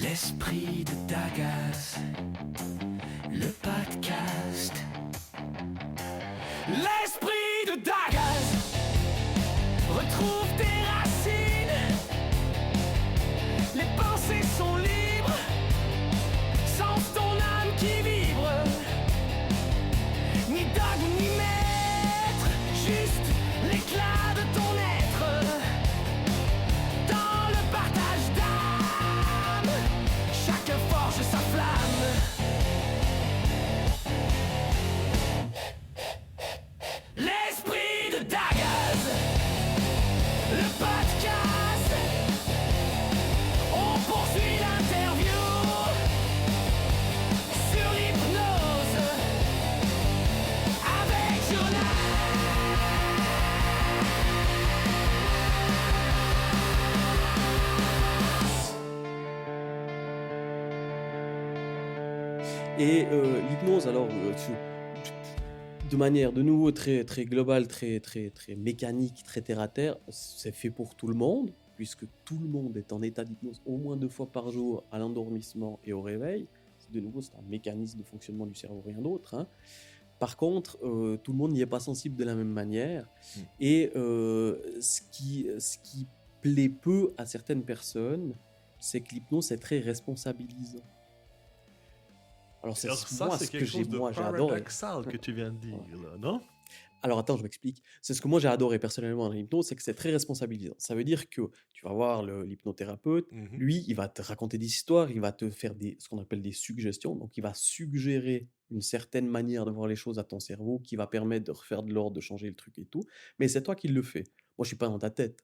L'esprit de Dagas, le podcast. L'esprit de Dagas, retrouve tes racines. Les pensées sont libres, sens ton âme qui vibre. Ni dogme ni maître, juste l'éclat de ton être. Dans le partage d'âme, chacun forge sa flamme. L'esprit de Dagas, le podcast. On poursuit l'interview sur l'hypnose avec Jonas. Et l'hypnose, alors, de manière de nouveau très, très globale, très mécanique, très terre à terre, c'est fait pour tout le monde, puisque tout le monde est en état d'hypnose au moins 2 fois par jour à l'endormissement et au réveil. De nouveau, c'est un mécanisme de fonctionnement du cerveau, rien d'autre, hein. Par contre, tout le monde n'y est pas sensible de la même manière. Et ce qui plaît peu à certaines personnes, c'est que l'hypnose est très responsabilisant. Alors, c'est Alors ça, moi c'est ce que quelque chose de j'ai adoré. paradoxal que tu viens de dire, là, non? Alors attends, je m'explique. C'est ce que moi j'ai adoré personnellement dans l'hypnose, c'est que c'est très responsabilisant. Ça veut dire que tu vas voir l'hypnothérapeute, lui, il va te raconter des histoires, il va te faire ce qu'on appelle des suggestions, donc il va suggérer une certaine manière de voir les choses à ton cerveau qui va permettre de refaire de l'ordre, de changer le truc et tout, mais c'est toi qui le fais. Moi, je suis pas dans ta tête.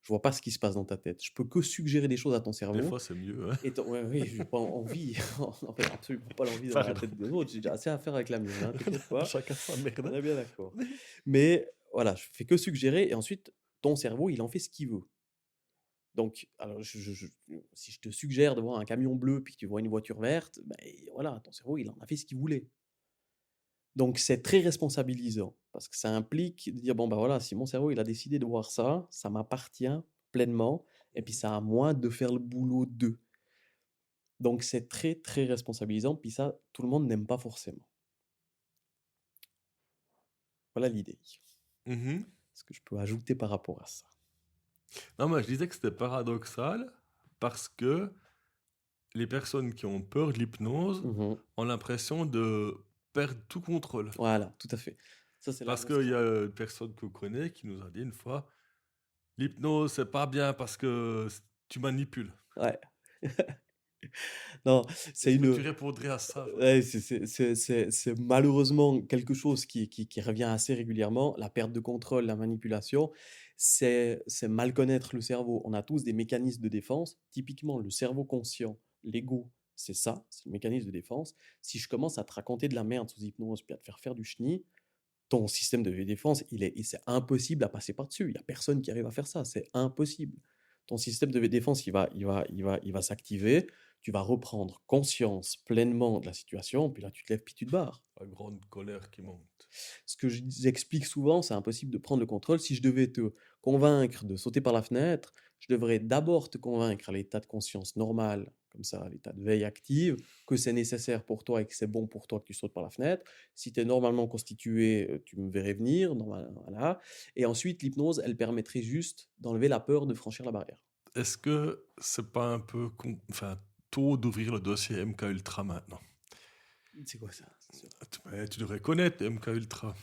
Je vois pas ce qui se passe dans ta tête. Je peux que suggérer des choses à ton cerveau. Des fois, c'est mieux, hein? Et oui, j'ai pas envie, en fait, absolument pas l'envie dans la Pardon. tête des autres. J'ai déjà assez à faire avec la mienne, hein, t'inquiète pas. Chacun sa On merde. est bien d'accord. Mais voilà, je fais que suggérer et ensuite, ton cerveau, il en fait ce qu'il veut. Donc, alors, si je te suggère de voir un camion bleu puis que tu vois une voiture verte, ben voilà, ton cerveau, il en a fait ce qu'il voulait. Donc, c'est très responsabilisant parce que ça implique de dire, bon, ben voilà, si mon cerveau, il a décidé de voir ça, ça m'appartient pleinement et puis c'est à moi de faire le boulot d'eux. Donc, c'est très, très responsabilisant, puis ça, tout le monde n'aime pas forcément. Voilà l'idée. Mhm. Ce que je peux ajouter par rapport à ça. Non, mais je disais que c'était paradoxal parce que les personnes qui ont peur de l'hypnose Mhm. ont l'impression de perdre tout contrôle. Voilà, tout à fait. Ça, c'est Parce la qu'il y a une personne que je connais qui nous a dit une fois, l'hypnose, c'est pas bien parce que tu manipules. Ouais. Non, c'est Est-ce que tu une. répondrais à ça? Ouais, c'est malheureusement quelque chose qui revient assez régulièrement. La perte de contrôle, la manipulation, c'est mal connaître le cerveau. On a tous des mécanismes de défense. Typiquement, le cerveau conscient, l'ego, c'est ça, c'est le mécanisme de défense. Si je commence à te raconter de la merde sous hypnose, puis à te faire du chenille, ton système de défense, c'est impossible à passer par-dessus. Il n'y a personne qui arrive à faire ça, c'est impossible. Ton système de défense, il va s'activer, tu vas reprendre conscience pleinement de la situation, puis là, tu te lèves, puis tu te barres. La grande colère qui monte. Ce que j'explique souvent, c'est impossible de prendre le contrôle. Si je devais te convaincre de sauter par la fenêtre, je devrais d'abord te convaincre à l'état de conscience normal, comme ça, à l'état de veille active, que c'est nécessaire pour toi et que c'est bon pour toi que tu sautes par la fenêtre. Si tu es normalement constitué, tu me verrais venir, voilà. Et ensuite, l'hypnose, elle permettrait juste d'enlever la peur de franchir la barrière. Est-ce que c'est pas un peu tôt d'ouvrir le dossier MK Ultra maintenant? C'est quoi ça? Mais tu devrais connaître MK Ultra.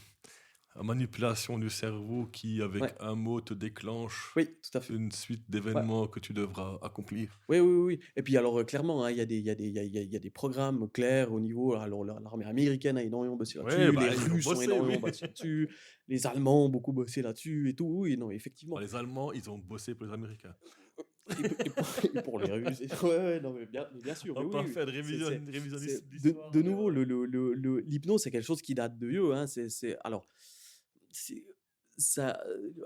La manipulation du cerveau qui, avec Ouais. un mot, te déclenche Oui, tout à fait. une suite d'événements que tu devras accomplir. Oui. Et puis alors, clairement, hein, il y a des programmes clairs au niveau. Alors, l'armée américaine a énormément bossé là-dessus, Ouais, bah, les ils ont Russes ont bossé, énormément oui. bossé là-dessus, les Allemands ont beaucoup bossé là-dessus et tout. Oui, non, effectivement. Les Allemands, ils ont bossé pour les Américains. Et pour les Russes. Ouais, non, mais bien sûr. On Mais pas oui, fait de c'est- révisionnisme d'histoire. de nouveau, l'hypnose, c'est quelque chose qui date de vieux. Hein. Alors,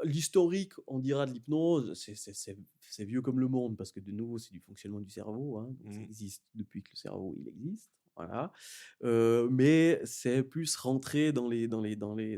l'historique, on dira, de l'hypnose, c'est vieux comme le monde, parce que de nouveau, c'est du fonctionnement du cerveau. Hein, donc ça existe depuis que le cerveau il existe. Voilà. Mais c'est plus rentré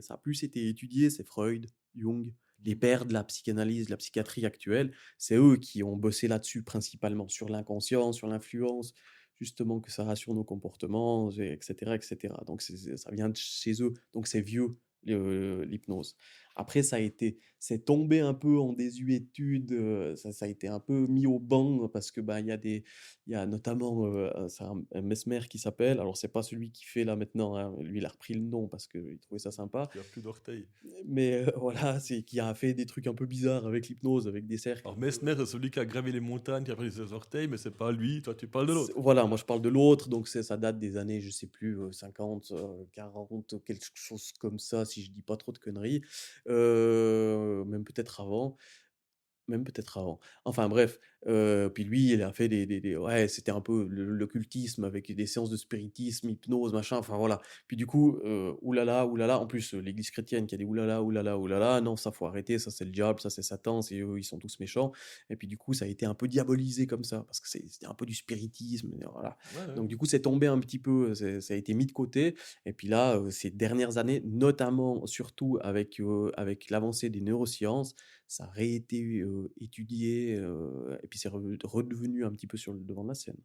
ça a plus été étudié, c'est Freud, Jung, les pères de la psychanalyse, de la psychiatrie actuelle, c'est eux qui ont bossé là-dessus principalement, sur l'inconscient, sur l'influence, justement que ça rassure nos comportements, et cetera, et cetera. Donc ça vient de chez eux, donc c'est vieux, l'hypnose. Après, c'est tombé un peu en désuétude, ça a été un peu mis au ban parce que bah, il y a notamment c'est un Mesmer qui s'appelle, alors c'est pas celui qui fait là maintenant, hein, lui il a repris le nom parce qu'il trouvait ça sympa, Il n'y a plus d'orteils. mais voilà, c'est qui a fait des trucs un peu bizarres avec l'hypnose, avec des cercles. Alors Messner, c'est celui qui a gravé les montagnes, qui a pris ses orteils, mais c'est pas lui, toi tu parles de l'autre. Voilà, moi je parle de l'autre, donc ça date des années, je sais plus, 50, 40, quelque chose comme ça, si je dis pas trop de conneries, même peut-être avant. Même peut-être avant. Enfin bref, puis lui, il a fait ouais, c'était un peu l'occultisme avec des séances de spiritisme, hypnose, machin, enfin voilà. Puis du coup, ouh là là, ouh là là, en plus, l'Église chrétienne qui a dit: «Ouh là là, ouh là là, ouh là là, non, ça faut arrêter, ça c'est le diable, ça c'est Satan, c'est eux, ils sont tous méchants». Et puis du coup, ça a été un peu diabolisé comme ça, parce que c'était un peu du spiritisme, et voilà. Ouais, ouais. Donc du coup, c'est tombé un petit peu, ça a été mis de côté. Et puis là, ces dernières années, notamment, surtout avec l'avancée des neurosciences, ça a réété étudié, et puis c'est redevenu un petit peu sur le devant de la scène.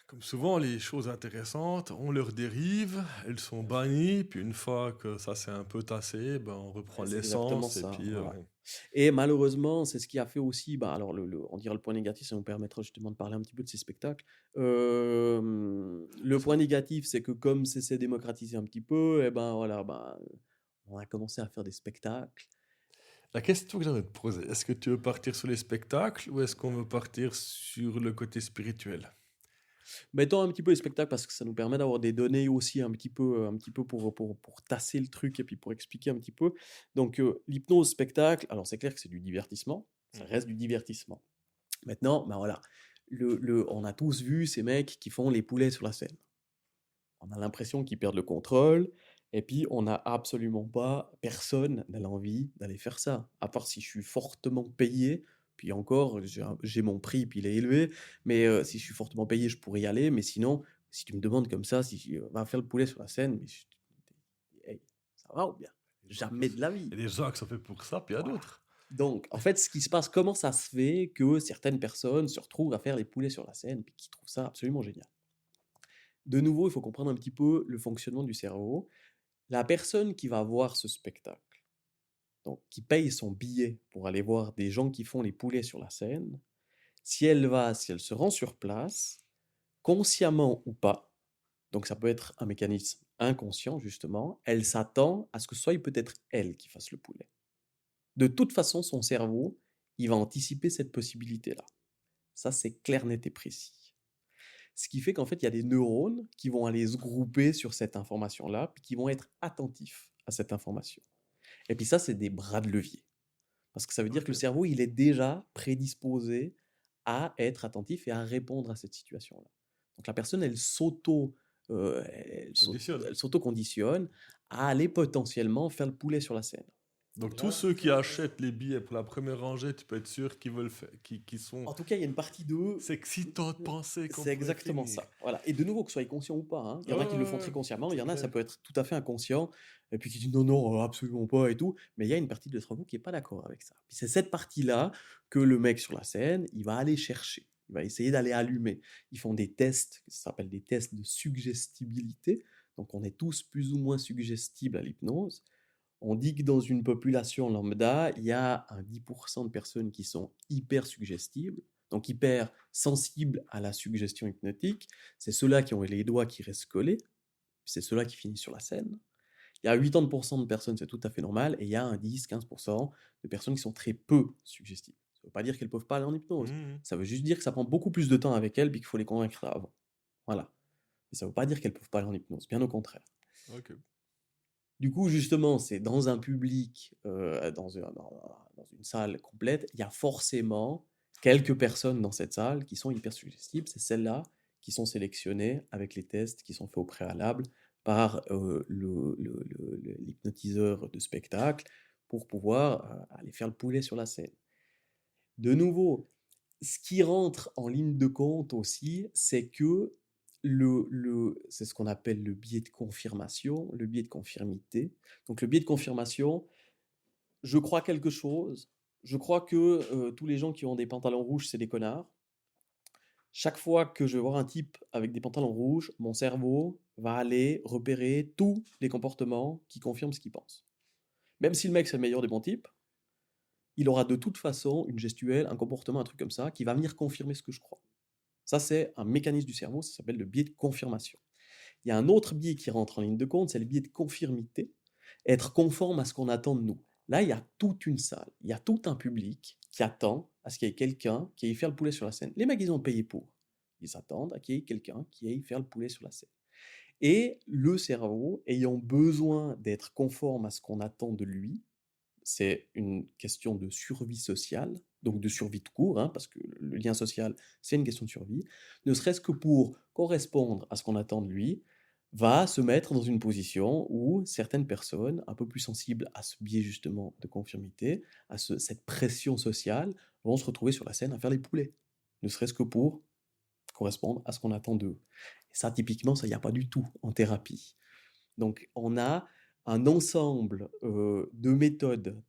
Comme souvent, les choses intéressantes, on leur dérive, elles sont bannies, puis une fois que ça s'est un peu tassé, ben, on reprend Ouais, c'est exactement l'essence, et ça, puis voilà. Et malheureusement, c'est ce qui a fait aussi, bah, alors on dira le point négatif, ça nous permettra justement de parler un petit peu de ces spectacles. Le point négatif, c'est que comme c'est s'est démocratisé un petit peu, et ben voilà, ben, on a commencé à faire des spectacles. la question que j'aimerais te poser, est-ce que tu veux partir sur les spectacles ou est-ce qu'on veut partir sur le côté spirituel? Mettons un petit peu les spectacles parce que ça nous permet d'avoir des données aussi un petit peu pour tasser le truc et puis pour expliquer un petit peu. Donc, l'hypnose spectacle, alors c'est clair que c'est du divertissement, ça reste du divertissement. Maintenant, ben voilà, on a tous vu ces mecs qui font les poulets sur la scène. On a l'impression qu'ils perdent le contrôle et puis on n'a absolument pas, personne n'a l'envie d'aller faire ça. À part si je suis fortement payé, puis encore, j'ai mon prix, puis il est élevé, mais si je suis fortement payé, je pourrais y aller. Mais sinon, si tu me demandes comme ça, si va faire le poulet sur la scène, mais hey, ça va ou bien? Il y a des gens Jamais de la vie. il y a des gens qui sont faits pour ça, puis il y a Voilà. d'autres. Donc, en fait, ce qui se passe, comment ça se fait que certaines personnes se retrouvent à faire les poulets sur la scène, puis qui trouvent ça absolument génial? De nouveau, il faut comprendre un petit peu le fonctionnement du cerveau. La personne qui va voir ce spectacle, donc qui paye son billet pour aller voir des gens qui font les poulets sur la scène, si elle se rend sur place, consciemment ou pas, donc ça peut être un mécanisme inconscient justement, elle s'attend à ce que ce soit peut-être elle qui fasse le poulet. De toute façon, son cerveau, il va anticiper cette possibilité-là. Ça, c'est clair, net et précis. Ce qui fait qu'en fait, il y a des neurones qui vont aller se grouper sur cette information-là, puis qui vont être attentifs à cette information. Et puis ça, c'est des bras de levier. Parce que ça veut dire que le Ok. cerveau, il est déjà prédisposé à être attentif et à répondre à cette situation-là. Donc la personne, Conditionne. elle s'auto-conditionne à aller potentiellement faire le poulet sur la scène. Donc tous ceux qui achètent les billets pour la première rangée, tu peux être sûr qu'ils veulent faire, qui sont... En tout cas, il y a une partie d'eux. C'est excitant de penser qu'on C'est pourrait exactement finir. ça. Voilà. Et de nouveau, que ce soit conscient ou pas, hein. Il y en a qui le font très consciemment, il y en a, ça clair. peut être tout à fait inconscient, et puis qui disent non, non, absolument pas et tout. Mais il y a une partie de cerveau qui n'est pas d'accord avec ça. Puis c'est cette partie-là que le mec sur la scène, il va aller chercher. Il va essayer d'aller allumer. Ils font des tests, ça s'appelle des tests de suggestibilité. Donc on est tous plus ou moins suggestibles à l'hypnose. On dit que dans une population lambda, il y a un 10% de personnes qui sont hyper suggestibles, donc hyper sensibles à la suggestion hypnotique. C'est ceux-là qui ont les doigts qui restent collés, c'est ceux-là qui finissent sur la scène. Il y a 80% de personnes, c'est tout à fait normal, et il y a un 10-15% de personnes qui sont très peu suggestibles. Ça ne veut pas dire qu'elles ne peuvent pas aller en hypnose. Mhm. Ça veut juste dire que ça prend beaucoup plus de temps avec elles, puis qu'il faut les convaincre avant. Voilà. Mais ça ne veut pas dire qu'elles ne peuvent pas aller en hypnose, bien au contraire. Ok. Du coup, justement, c'est dans un public, dans une salle complète, il y a forcément quelques personnes dans cette salle qui sont hyper suggestibles. C'est celles-là qui sont sélectionnées avec les tests qui sont faits au préalable par l'hypnotiseur de spectacle pour pouvoir aller faire le poulet sur la scène. De nouveau, ce qui rentre en ligne de compte aussi, c'est que c'est ce qu'on appelle le biais de confirmation, le biais de conformité. Donc le biais de confirmation, je crois quelque chose. Je crois que tous les gens qui ont des pantalons rouges, c'est des connards. Chaque fois que je vais voir un type avec des pantalons rouges, mon cerveau va aller repérer tous les comportements qui confirment ce qu'il pense. Même si le mec c'est le meilleur des bons types, il aura de toute façon une gestuelle, un comportement, un truc comme ça, qui va venir confirmer ce que je crois. Ça, c'est un mécanisme du cerveau, ça s'appelle le biais de confirmation. Il y a un autre biais qui rentre en ligne de compte, c'est le biais de conformité, être conforme à ce qu'on attend de nous. Là, il y a toute une salle, il y a tout un public qui attend à ce qu'il y ait quelqu'un qui aille faire le poulet sur la scène. Les mecs, ils ont payé pour. Ils attendent à qu'il y ait quelqu'un qui aille faire le poulet sur la scène. Et le cerveau, ayant besoin d'être conforme à ce qu'on attend de lui, c'est une question de survie sociale, donc de survie tout court, hein, parce que le lien social, c'est une question de survie, ne serait-ce que pour correspondre à ce qu'on attend de lui, va se mettre dans une position où certaines personnes, un peu plus sensibles à ce biais justement de conformité, à cette pression sociale, vont se retrouver sur la scène à faire les poulets, ne serait-ce que pour correspondre à ce qu'on attend d'eux. Et ça, typiquement, ça, il n'y a pas du tout en thérapie. Donc, on a un ensemble de méthodes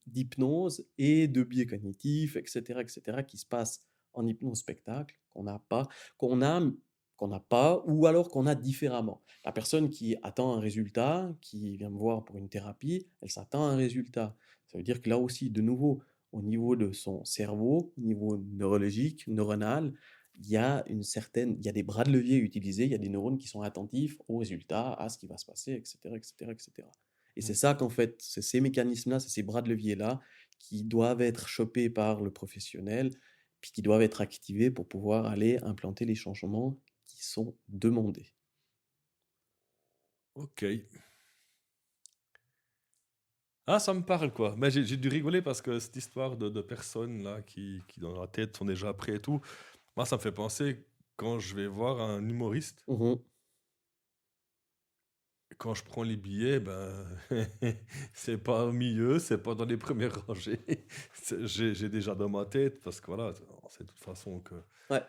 d'hypnose et de biais cognitifs, etc., qui se passent en hypnose-spectacle, qu'on a, qu'on n'a pas, ou alors qu'on a différemment. La personne qui attend un résultat, qui vient me voir pour une thérapie, elle s'attend à un résultat. Ça veut dire que là aussi, de nouveau, au niveau de son cerveau, au niveau neurologique, neuronal, il y a des bras de levier utilisés, il y a des neurones qui sont attentifs au résultat, à ce qui va se passer, etc., etc., etc. Et c'est Mm. ça qu'en fait, c'est ces mécanismes-là, c'est ces bras de levier-là qui doivent être chopés par le professionnel, puis qui doivent être activés pour pouvoir aller implanter les changements qui sont demandés. Ok. Ah, ça me parle, quoi. Mais j'ai dû rigoler parce que cette histoire de personnes là qui, dans leur tête, sont déjà prêts et tout, moi, ça me fait penser quand je vais voir un humoriste, Mhm. quand je prends les billets, ben, c'est pas au milieu, c'est pas dans les premières rangées. J'ai déjà dans ma tête parce que voilà, c'est de toute façon que Ouais,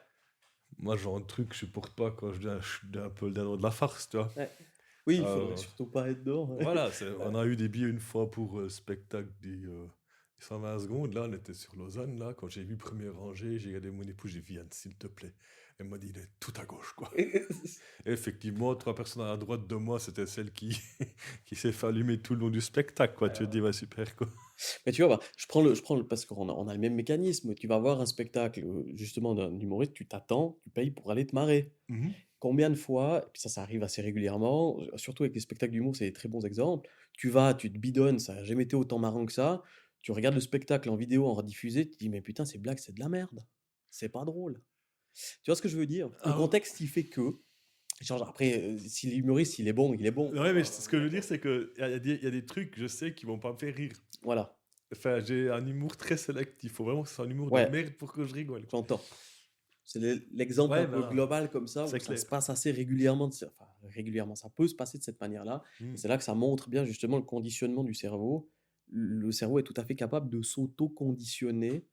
moi, genre de truc, je supporte pas quand je suis un peu le dindon de la farce, tu vois. ouais. Oui, il faudrait Euh, surtout pas être dedans. Ouais. Voilà, on a eu des billets une fois pour spectacle des 120 secondes. Là, on était sur Lausanne. Là, quand j'ai vu première rangée, j'ai regardé mon épouse, j'ai dit Yann, s'il te plaît. Elle m'a dit, il est tout à gauche, quoi. Et effectivement, 3 personnes à la droite de moi, c'était celle qui, qui s'est fait allumer tout le long du spectacle, quoi. Tu te dis, ouais, super, quoi. Mais tu vois, bah, parce qu'on a le même mécanisme. Tu vas voir un spectacle justement d'un humoriste, tu t'attends, tu payes pour aller te marrer. Mhm. Combien de fois, et puis ça arrive assez régulièrement, surtout avec les spectacles d'humour, c'est des très bons exemples. Tu te bidonnes, ça n'a jamais été autant marrant que ça. Tu regardes le spectacle en vidéo, en rediffusé, tu te dis, mais putain, ces blagues, c'est de la merde. C'est pas drôle. Tu vois ce que je veux dire? Le Ah, contexte, il fait que. Genre, après, si l'humoriste, il est bon, il est bon. ouais, mais ce que je veux dire, c'est qu'il y a des trucs, je sais, qui vont pas me faire rire. Voilà, Enfin, j'ai un humour très sélectif. Il faut vraiment que ce soit un humour de ouais, merde pour que je rigole. j'entends. C'est l'exemple un Ouais, peu voilà, global comme ça, où c'est ça clair. se passe assez régulièrement. Enfin, régulièrement, ça peut se passer de cette manière-là. Et Mm. c'est là que ça montre bien justement le conditionnement du cerveau. Le cerveau est tout à fait capable de s'auto-conditionner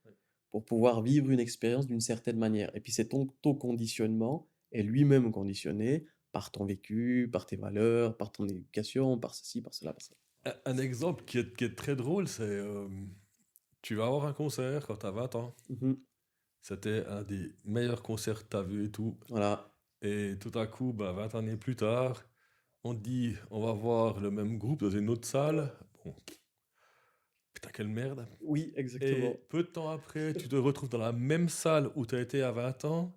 pour pouvoir vivre une expérience d'une certaine manière. Et puis cet auto-conditionnement est lui-même conditionné par ton vécu, par tes valeurs, par ton éducation, par ceci, par cela, par ça. Un exemple qui est très drôle, c'est tu vas avoir un concert quand tu as 20 ans. Mhm. C'était un des meilleurs concerts que tu as vu et tout. Voilà. Et tout à coup, 20 années plus tard, on te dit on va voir le même groupe dans une autre salle. Bon, putain, quelle merde. Oui, Et exactement. peu de temps après, tu te retrouves dans la même salle où tu as été à 20 ans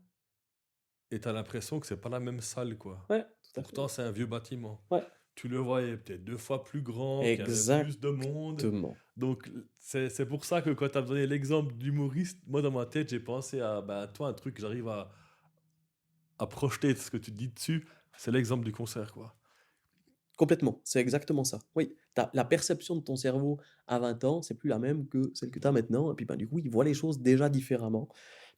et tu as l'impression que c'est pas la même salle, quoi. Ouais, tout à fait. Pourtant, c'est un vieux bâtiment. Ouais, Tu le voyais peut-être 2 fois plus grand, qu'il y avait plus de monde. exactement. Donc, c'est pour ça que quand tu as donné l'exemple d'humoriste, moi, dans ma tête, j'ai pensé à, toi, un truc que j'arrive à projeter ce que tu dis dessus, c'est l'exemple du concert, quoi. Complètement, c'est exactement ça. Oui, la perception de ton cerveau à 20 ans, c'est plus la même que celle que tu as maintenant. Et puis ben, du coup, il voit les choses déjà différemment.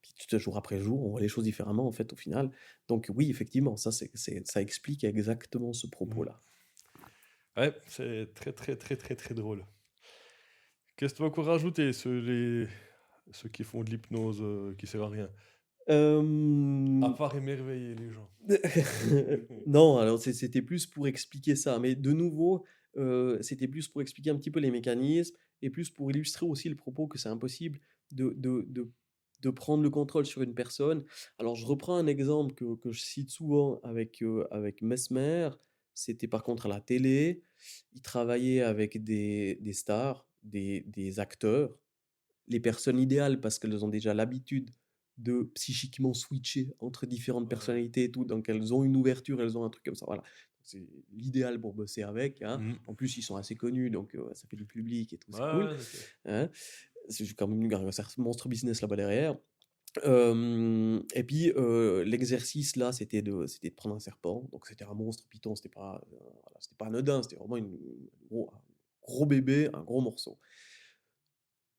Puis jour après jour, on voit les choses différemment en fait au final. Donc oui, effectivement, ça explique exactement ce Mhm. propos-là. Ouais, c'est très, très, très, très, très drôle. Qu'est-ce que tu vas encore rajouter, ceux qui font de l'hypnose qui sert à rien? À part émerveiller les gens. Non, alors c'était plus pour expliquer ça. Mais de nouveau, c'était plus pour expliquer un petit peu les mécanismes et plus pour illustrer aussi le propos que c'est impossible de prendre le contrôle sur une personne. Alors, je reprends un exemple que je cite souvent avec Mesmer. C'était par contre à la télé. Il travaillait avec des stars, des acteurs, les personnes idéales parce qu'elles ont déjà l'habitude de psychiquement switcher entre différentes Ouais. personnalités et tout, donc elles ont une ouverture, elles ont un truc comme ça, voilà. C'est l'idéal pour bosser avec, hein. Mhm. En plus, ils sont assez connus, donc ça fait du public et tout, c'est Ouais, cool. ouais, ok. Hein. C'est quand même un monstre business là-bas derrière. Et puis l'exercice là, c'était de prendre un serpent, donc c'était un monstre python, voilà, c'était pas anodin, c'était vraiment un gros bébé, un gros morceau.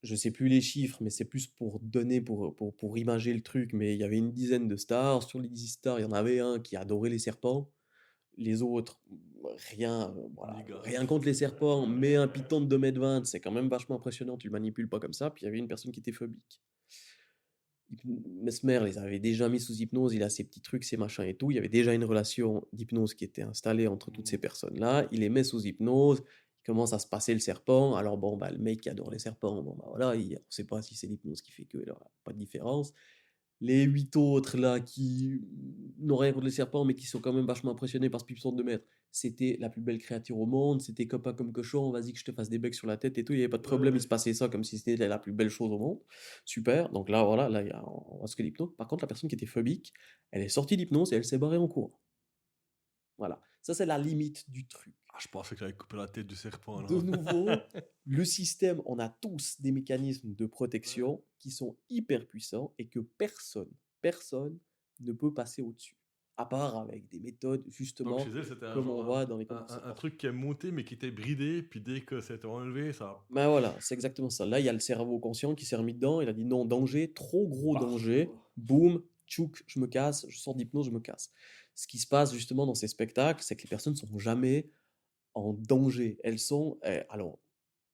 Je sais plus les chiffres, mais c'est plus pour donner, pour imager le truc, mais il y avait une dizaine de stars. Sur les 10 stars, il y en avait un qui adorait les serpents. Les autres, rien, voilà, Ni gars. rien contre les serpents, mais un python de 2,20 m, c'est quand même vachement impressionnant, tu le manipules pas comme ça. Puis il y avait une personne qui était phobique. Mesmer les avait déjà mis sous hypnose, il a ses petits trucs, ses machins et tout. Il y avait déjà une relation d'hypnose qui était installée entre toutes ces personnes-là. Il les met sous hypnose, il commence à se passer le serpent. Alors bon, bah, le mec qui adore les serpents, bon, bah, voilà, on ne sait pas si c'est l'hypnose qui fait que, là, pas de différence. Les 8 autres là qui n'ont rien contre les serpents, mais qui sont quand même vachement impressionnés par ce python de 2 m, c'était la plus belle créature au monde, c'était copain comme cochon, vas-y que je te fasse des becs sur la tête et tout, il n'y avait pas de problème, il se passait ça comme si c'était la plus belle chose au monde. Super, donc là voilà, là on voit ce que l'hypnose. Par contre, la personne qui était phobique, elle est sortie d'hypnose et elle s'est barrée en cours. Voilà, ça c'est la limite du truc. Ah, je pensais que j'allais couper la tête du serpent. De nouveau, le système, on a tous des mécanismes de protection qui sont hyper puissants et que personne ne peut passer au-dessus. À part avec des méthodes, Donc justement, chez elle, c'était comme on voit dans les cours. un truc qui est monté mais qui était bridé, puis dès que c'était enlevé, ça. Ben voilà, c'est exactement ça. Là, il y a le cerveau conscient qui s'est remis dedans. Il a dit non, danger, trop gros danger. Boum, tchouk, je me casse, je sors d'hypnose, je me casse. Ce qui se passe justement dans ces spectacles, c'est que les personnes ne sont jamais en danger. Elles sont. Alors,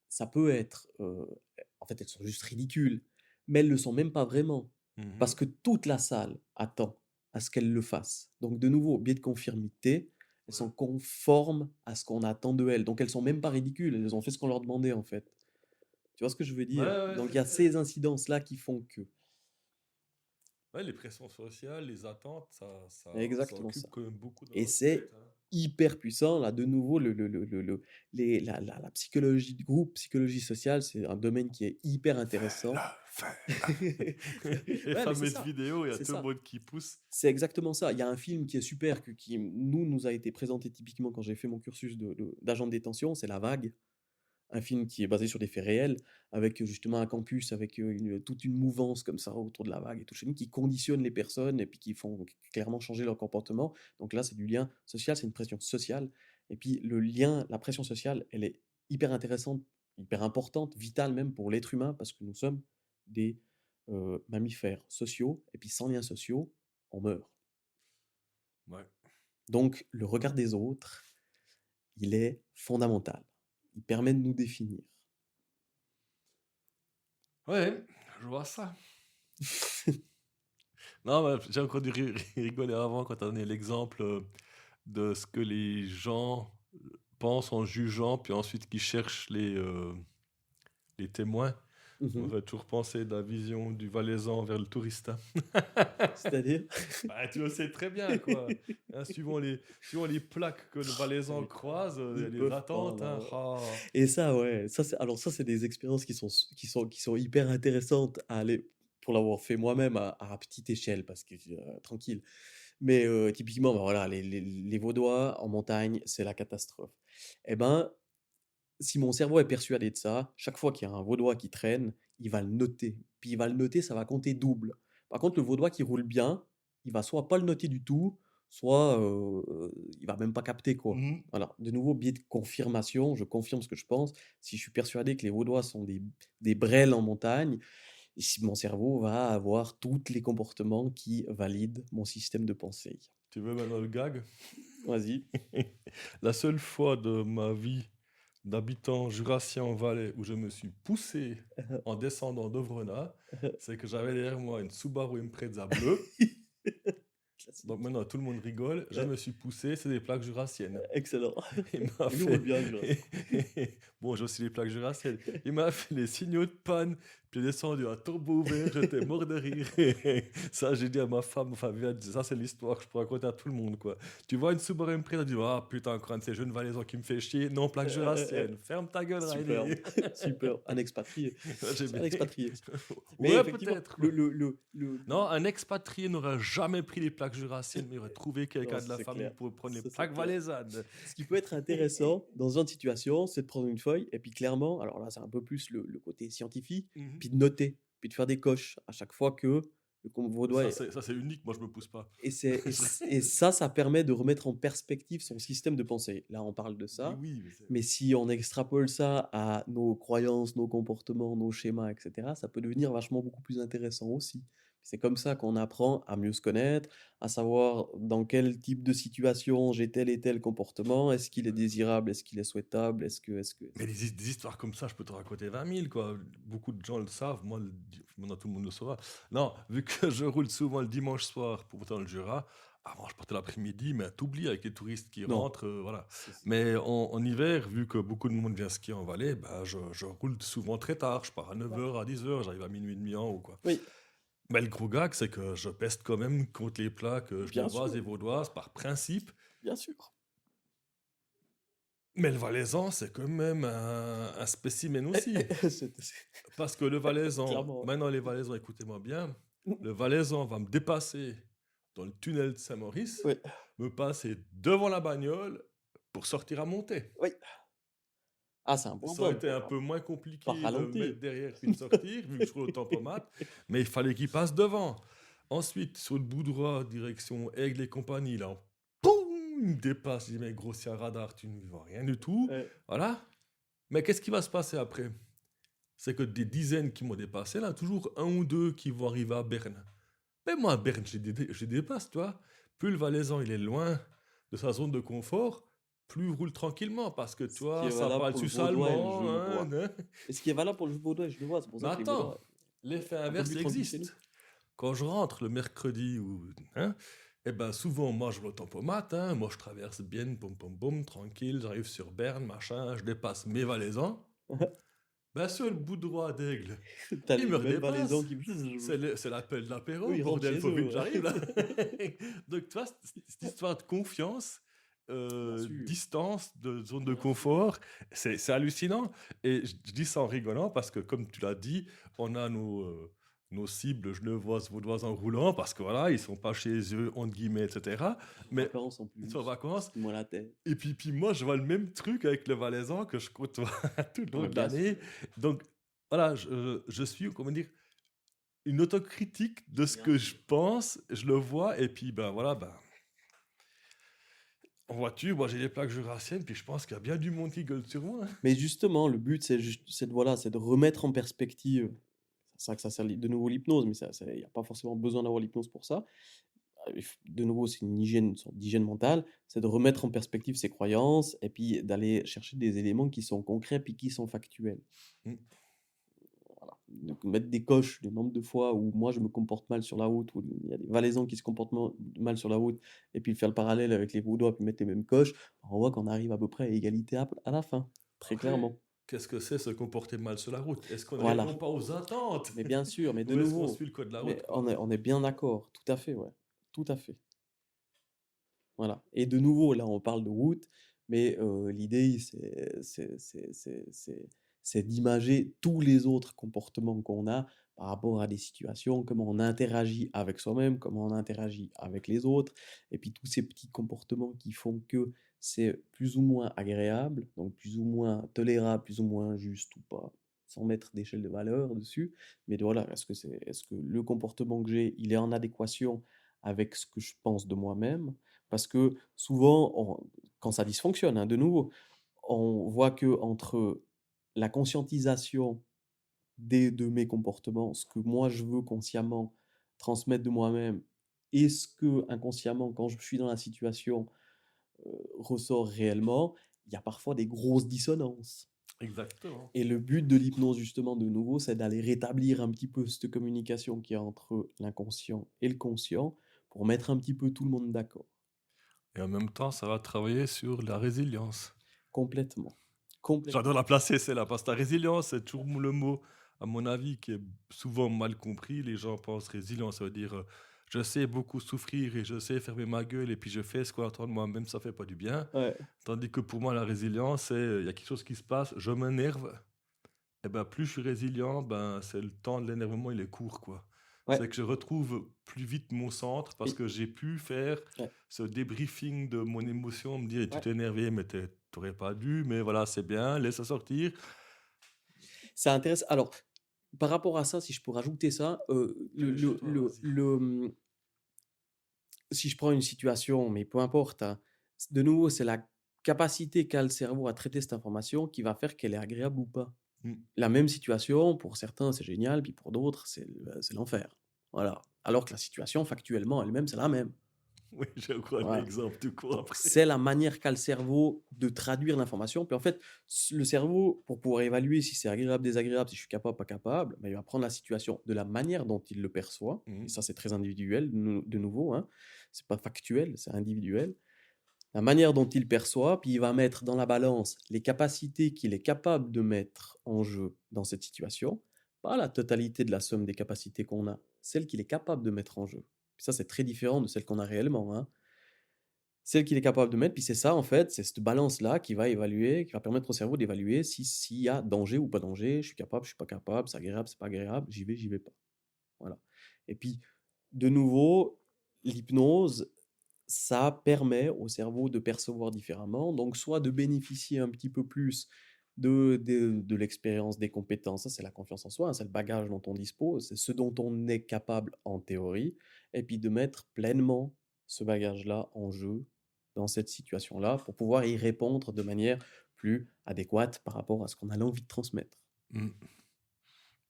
ça peut être. En fait, elles sont juste ridicules, mais elles ne le sont même pas vraiment. Parce que toute la salle attend à ce qu'elles le fassent. Donc, de nouveau, biais de conformité, elles sont conformes à ce qu'on attend de elles. Donc, elles sont même pas ridicules. Elles ont fait ce qu'on leur demandait, en fait. Tu vois ce que je veux dire? Ouais, Donc, il y a ces incidences-là qui font que. Ouais, les pressions sociales, les attentes, ça Exactement occupe ça. quand même beaucoup dans Et notre c'est tête, hein. hyper puissant. Là, de nouveau, la psychologie de groupe, psychologie sociale, c'est un domaine qui est hyper intéressant. Les Ouais, mais c'est fameuses ça. vidéos, il y a C'est tout le ça. monde qui pousse. C'est exactement ça. Il y a un film qui est super, qui nous a été présenté typiquement quand j'ai fait mon cursus d'agent de détention, c'est La Vague. Un film qui est basé sur des faits réels, avec justement un campus, avec toute une mouvance comme ça autour de la vague et tout, qui conditionne les personnes et puis qui font clairement changer leur comportement. Donc là, c'est du lien social, c'est une pression sociale. Et puis le lien, la pression sociale, elle est hyper intéressante, hyper importante, vitale même pour l'être humain, parce que nous sommes des mammifères sociaux, et puis sans liens sociaux, on meurt. Ouais. Donc le regard des autres, il est fondamental. Il permet de nous définir. Ouais, je vois ça. Non, mais j'ai encore dû rigoler avant quand tu as donné l'exemple de ce que les gens pensent en jugeant, puis ensuite qui cherchent les témoins. On va toujours penser de la vision du Valaisan vers le touriste. C'est-à-dire? Bah, Tu le sais très bien, quoi. Hein, suivant les plaques que le Valaisan croise, il y a ils des peuvent attentes. pas, Hein. là. Ah. Et ça, ouais, ça, c'est des expériences qui sont hyper intéressantes à aller, pour l'avoir fait moi-même à petite échelle, parce que tranquille. Mais typiquement, bah, voilà, les Vaudois en montagne, c'est la catastrophe. Eh ben, si mon cerveau est persuadé de ça, chaque fois qu'il y a un Vaudois qui traîne, il va le noter. Puis il va le noter, ça va compter double. Par contre, le Vaudois qui roule bien, il va soit pas le noter du tout, soit il va même pas capter, quoi. Mhm. Voilà, de nouveau, biais de confirmation, je confirme ce que je pense. Si je suis persuadé que les Vaudois sont des brêles en montagne, et si mon cerveau va avoir tous les comportements qui valident mon système de pensée. Tu veux maintenant le gag? Vas-y. La seule fois de ma vie d'habitant jurassien en Valais où je me suis poussé en descendant d'Ovrona, c'est que j'avais derrière moi une Subaru Impreza bleue. Classique. Donc maintenant, tout le monde rigole. Je Ouais. me suis poussé, c'est des plaques jurassiennes. Excellent. Il m'a Il ouvre fait. bien, Jurassic. Bon, j'ai aussi les plaques jurassiennes. Il m'a fait les signaux de panne. Puis il est descendu à turbo ouvert. J'étais mort de rire. Ça, j'ai dit à ma femme. Enfin, ça, c'est l'histoire que je peux raconter à tout le monde, quoi. Tu vois une Subaru Impreza, tu dis, ah putain, encore un de ces jeunes valaisans qui me fait chier. Non, plaque jurassienne. Ferme ta gueule, Super, Riley. super. Un expatrié. J'ai C'est un bien. expatrié. Mais Ouais, effectivement, peut-être. le- Non, un expatrié n'aurait jamais pris les plaques jurassiennes, mais il aurait trouvé quelqu'un Non, de la c'est famille clair. pour prendre les Ça, c'est plaques clair. valaisannes. Ce qui peut être intéressant dans ce genre de situation, c'est de prendre une feuille et puis clairement, alors là, c'est un peu plus le côté scientifique, Mhm. puis de noter, puis de faire des coches à chaque fois que le vaudois Ça, c'est unique. Moi, je me pousse pas. et ça permet de remettre en perspective son système de pensée. Là, on parle de ça, Oui, mais si on extrapole ça à nos croyances, nos comportements, nos schémas, etc., ça peut devenir vachement beaucoup plus intéressant aussi. C'est comme ça qu'on apprend à mieux se connaître, à savoir dans quel type de situation j'ai tel et tel comportement, est-ce qu'il est désirable, est-ce qu'il est souhaitable, mais des histoires comme ça, je peux te raconter 20 000, quoi. Beaucoup de gens le savent, moi, maintenant tout le monde le saura. Non, vu que je roule souvent le dimanche soir pour dans le Jura, avant je partais l'après-midi, mais t'oublies avec les touristes qui Non. rentrent, voilà. Mais en hiver, vu que beaucoup de monde vient skier en vallée, bah, je roule souvent très tard. Je pars à 9h, à 10h, j'arrive à minuit et demi en haut, quoi. Oui, Mais le gros gag, c'est que je peste quand même contre les plaques Bien genevoises sûr. et vaudoises par principe. bien sûr. Mais le valaisan, c'est quand même un spécimen aussi. C'est- Parce que le valaisan, Clairement. maintenant les valaisans, écoutez-moi bien, le valaisan va me dépasser dans le tunnel de Saint-Maurice, Oui. me passer devant la bagnole pour sortir à monter. Oui. Ah, c'est un bon Ça aurait point. été un peu moins compliqué Par de ralenti. me mettre derrière puis de sortir, vu que je roule au tempomate, mais il fallait qu'il passe devant. Ensuite, sur le bout droit, direction Aigle et compagnie, là, poum, il me dépasse. Je dis, mais gros, c'est un radar, tu ne vois rien du tout. Ouais. Voilà. Mais qu'est-ce qui va se passer après? C'est que des dizaines qui m'ont dépassé, là, toujours un ou deux qui vont arriver à Berne. Mais moi, à Berne, je les dépasse, tu vois. Plus le valaisan, il est loin de sa zone de confort, plus il roule tranquillement, parce que, Ce tu vois, qui est ça valable parle pour le suisse vaudois et le allemand, genevois. hein. Et ce qui est valable pour le vaudois et le genevois, c'est pour Mais ça que les attends, vaudois... l'effet peu inverse plus tranquille chez existe. Quand je rentre le mercredi, hein, eh ben souvent, moi, je roule au tempomate, hein, moi, je traverse bien, boum, boum, boum, tranquille, j'arrive sur Berne, machin, je dépasse mes valaisans. Ben, sur le bout droit d'Aigle, T'as il les me mêmes valaisans redépasse. qui... C'est l'appel de l'apéro, Eux, ils rentrent bordel, chez faut eux, vite que ouais. j'arrive là. Donc, tu vois, cette histoire de confiance, Bien sûr. distance, de zone de Bien sûr. confort, c'est hallucinant. Et je dis ça en rigolant parce que, comme tu l'as dit, on a nos cibles genevoises, vaudoises en roulant parce que voilà, ils sont pas chez eux, entre guillemets, etc. Mais Vacances en plus. ils sont en vacances. Moi la tête. Et puis moi, je vois le même truc avec le valaisan que je côtoie tout le long Ouais, de bien l'année. Donc, voilà, je suis, comment dire, une autocritique de ce Bien que sûr. je pense, je le vois, et puis, ben voilà, ben. En voiture, moi j'ai les plaques jurassiennes, puis je pense qu'il y a bien du monde qui gueule sur moi, hein. Mais justement, le but, voilà, c'est de remettre en perspective. C'est ça que ça sert de nouveau l'hypnose, mais il n'y a pas forcément besoin d'avoir l'hypnose pour ça. De nouveau, c'est une sorte d'hygiène mentale, c'est de remettre en perspective ses croyances et puis d'aller chercher des éléments qui sont concrets puis qui sont factuels. Mm. Voilà. Donc, mettre des coches, le nombre de fois où moi je me comporte mal sur la route, où il y a des valaisans qui se comportent mal sur la route, et puis faire le parallèle avec les vaudois, puis mettre les mêmes coches, on voit qu'on arrive à peu près à égalité à la fin, très Après, clairement. qu'est-ce que c'est se comporter mal sur la route? Est-ce qu'on ne Voilà. répond pas aux attentes? Mais bien sûr, mais de Ou est-ce qu'on nouveau, suit le code de la mais route, quoi? on est bien d'accord, tout à fait, ouais, tout à fait. Voilà. Et de nouveau, là, on parle de route, mais l'idée, c'est d'imager tous les autres comportements qu'on a par rapport à des situations, comment on interagit avec soi-même, comment on interagit avec les autres, et puis tous ces petits comportements qui font que c'est plus ou moins agréable, donc plus ou moins tolérable, plus ou moins juste ou pas, sans mettre d'échelle de valeur dessus. Mais voilà, est-ce que le comportement que j'ai, il est en adéquation avec ce que je pense de moi-même? Parce que souvent, quand ça dysfonctionne, hein, de nouveau, on voit que entre la conscientisation de mes comportements, ce que moi je veux consciemment transmettre de moi-même, et ce que inconsciemment, quand je suis dans la situation, ressort réellement, il y a parfois des grosses dissonances. Exactement. Et le but de l'hypnose, justement, de nouveau, c'est d'aller rétablir un petit peu cette communication qui est entre l'inconscient et le conscient pour mettre un petit peu tout le monde d'accord. Et en même temps, ça va travailler sur la résilience. Complètement. Complètement. J'adore la placer, celle-là, parce que la résilience, c'est toujours le mot, à mon avis, qui est souvent mal compris. Les gens pensent résilience, ça veut dire je sais beaucoup souffrir et je sais fermer ma gueule et puis je fais ce qu'on attend de moi, même ça fait pas du bien. Ouais. Tandis que pour moi, la résilience, c'est il y a quelque chose qui se passe, je m'énerve, et ben plus je suis résilient, ben c'est le temps de l'énervement, il est court, quoi. Ouais. C'est que je retrouve plus vite mon centre parce Et que j'ai pu faire ouais. ce débriefing de mon émotion, me dire tu Ouais. t'es énervé, mais t'aurais pas dû, mais voilà, c'est bien, laisse ça sortir. C'est intéressant. Alors, par rapport à ça, si je peux rajouter ça, Dépêche-toi, vas-y. si je prends une situation, mais peu importe, hein, de nouveau, c'est la capacité qu'a le cerveau à traiter cette information qui va faire qu'elle est agréable ou pas. Mm. La même situation, pour certains, c'est génial, puis pour d'autres, c'est l'enfer. Voilà. Alors que la situation, factuellement, elle-même, c'est la même. Oui, j'ai encore un Voilà. exemple tout court Donc, après. c'est la manière qu'a le cerveau de traduire l'information. Puis en fait, le cerveau, pour pouvoir évaluer si c'est agréable, désagréable, si je suis capable, pas capable, ben, il va prendre la situation de la manière dont il le perçoit. Et Mm. ça, c'est très individuel, de nouveau. Hein. C'est pas factuel, c'est individuel. La manière dont il perçoit, puis il va mettre dans la balance les capacités qu'il est capable de mettre en jeu dans cette situation. Pas la totalité de la somme des capacités qu'on a, celle qu'il est capable de mettre en jeu. Puis ça, c'est très différent de celle qu'on a réellement. Hein. Celle qu'il est capable de mettre, puis c'est ça en fait, c'est cette balance-là qui va évaluer, qui va permettre au cerveau d'évaluer si s'il y a danger ou pas danger, je suis capable, je suis pas capable, c'est agréable, c'est pas agréable, j'y vais pas. Voilà. Et puis, de nouveau, l'hypnose, ça permet au cerveau de percevoir différemment, donc soit de bénéficier un petit peu plus de l'expérience, des compétences, ça c'est la confiance en soi, hein, c'est le bagage dont on dispose, c'est ce dont on est capable en théorie, et puis de mettre pleinement ce bagage-là en jeu dans cette situation-là pour pouvoir y répondre de manière plus adéquate par rapport à ce qu'on a envie de transmettre. Mm.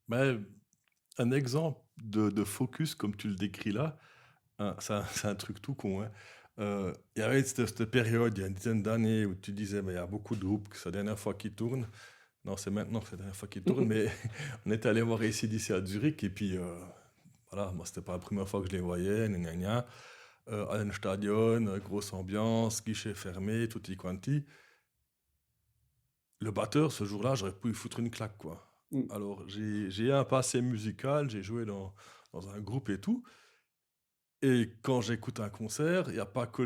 Ben, un exemple de focus, comme tu le décris là, hein, c'est un truc tout con. Hein. Il y avait cette période, il y a une dizaine d'années, où tu disais, mais il y a beaucoup de groupes que c'est la dernière fois qu'ils tournent. Non, c'est maintenant que c'est la dernière fois qu'ils tournent, mais on était allé voir AC/DC à Zurich, et puis voilà, moi, c'était pas la première fois que je les voyais, gna gna gna. Stadion, grosse ambiance, guichet fermé, tutti quanti. Le batteur, ce jour-là, j'aurais pu lui foutre une claque, quoi. Mm. Alors, j'ai un passé musical, j'ai joué dans un groupe et tout. Et quand j'écoute un concert, il n'y a pas que